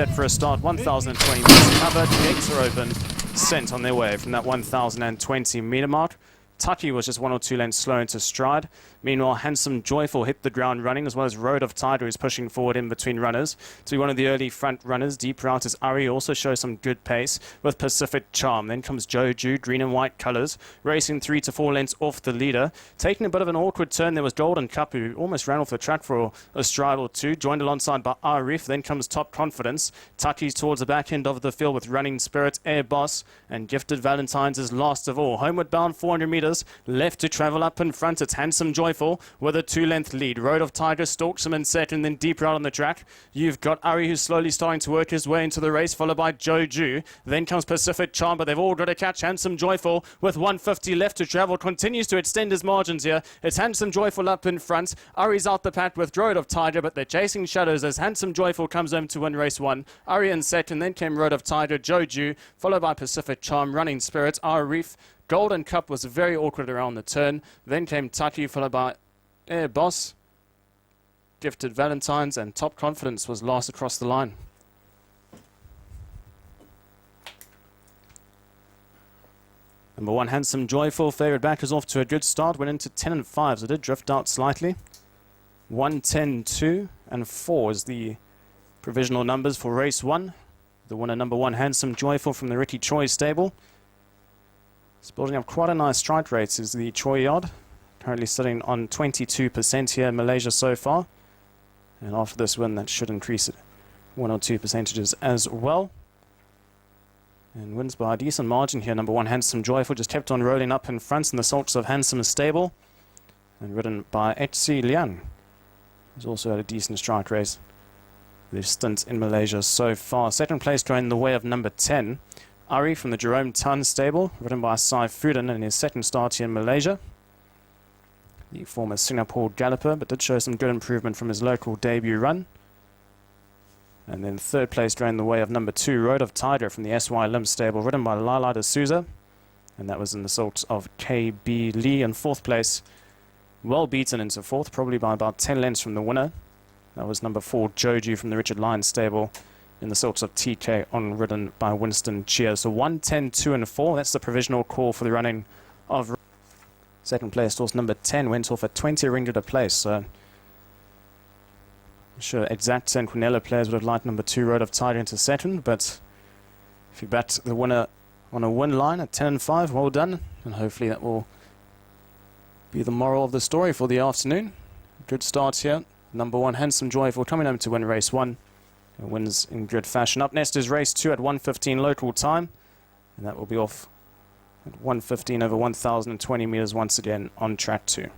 Set for a start, 1,020 meters covered, gates are open, sent on their way from that 1,020 meter mark. Tucky was just 1 or 2 lengths slow into stride. Meanwhile, Handsome Joyful hit the ground running, as well as Road of Tide, who's pushing forward in between runners. To be one of the early front runners, deep route as Ari also shows some good pace with Pacific Charm. Then comes Joju, green and white colours, racing 3 to 4 lengths off the leader. Taking a bit of an awkward turn, there was Golden Cup, who almost ran off the track for a stride or two, joined alongside by Arif. Then comes Top Confidence. Tucky's towards the back end of the field with Running Spirit, Air Boss, and Gifted Valentine's is last of all. Homeward bound 400 metres. Left to travel up in front, it's Handsome Joyful with a 2-length lead. Road of Tiger stalks him in second, then deep out on the track. You've got Ari, who's slowly starting to work his way into the race, followed by Joju. Then comes Pacific Charm, but they've all got to catch Handsome Joyful with 150 left to travel. Continues to extend his margins here. It's Handsome Joyful up in front. Ari's out the pack with Road of Tiger, but they're chasing shadows as Handsome Joyful comes home to win race 1. Ari in second, then came Road of Tiger, Joju, followed by Pacific Charm, Running Spirit, Arif. Golden Cup was very awkward around the turn. Then came Tucky, followed by Air Boss, Gifted Valentine's, and Top Confidence was last across the line. Number 1, Handsome Joyful, favourite back, is off to a good start. Went into 10 and 5, so did drift out slightly. 1, 10, 2, and 4 is the provisional numbers for race 1. The winner, number 1, Handsome Joyful from the Ricky Choi stable. It's building up quite a nice strike rate is the Choi yard. Currently sitting on 22% here in Malaysia so far. And after this win, that should increase it 1 or 2 percentages as well. And wins by a decent margin here. Number 1, Handsome Joyful, just kept on rolling up in front in the Salts of Handsome stable. And ridden by HC Liang, who's also had a decent strike race this stint in Malaysia so far. Second place going the way of number 10. Ari from the Jerome Tan stable, ridden by Sai Fuden in his second start here in Malaysia. The former Singapore galloper, but did show some good improvement from his local debut run. And then third place going the way of number 2, Road of Tiger from the SY Lim stable, ridden by Lala de Souza. And that was in the salt of KB Lee in fourth place. Well beaten into fourth, probably by about 10 lengths from the winner. That was number 4, Joju from the Richard Lyons stable, in the sorts of TK on ridden by Winston Chia. So 1, 10, 2 and 4. That's the provisional call for the running of second place. Horse number 10 went off at 20 ringgit a place. So I'm sure Exact and Quinella players would have liked number 2 Road of Tiger into second, but if you bet the winner on a win line at 10 and 5, well done, and hopefully that will be the moral of the story for the afternoon. Good start here. Number 1 Handsome Joyful coming home to win race 1. Wins in good fashion. Up next is race 2 at 1:15 local time, and that will be off at 1:15 over 1,020 meters once again on track 2.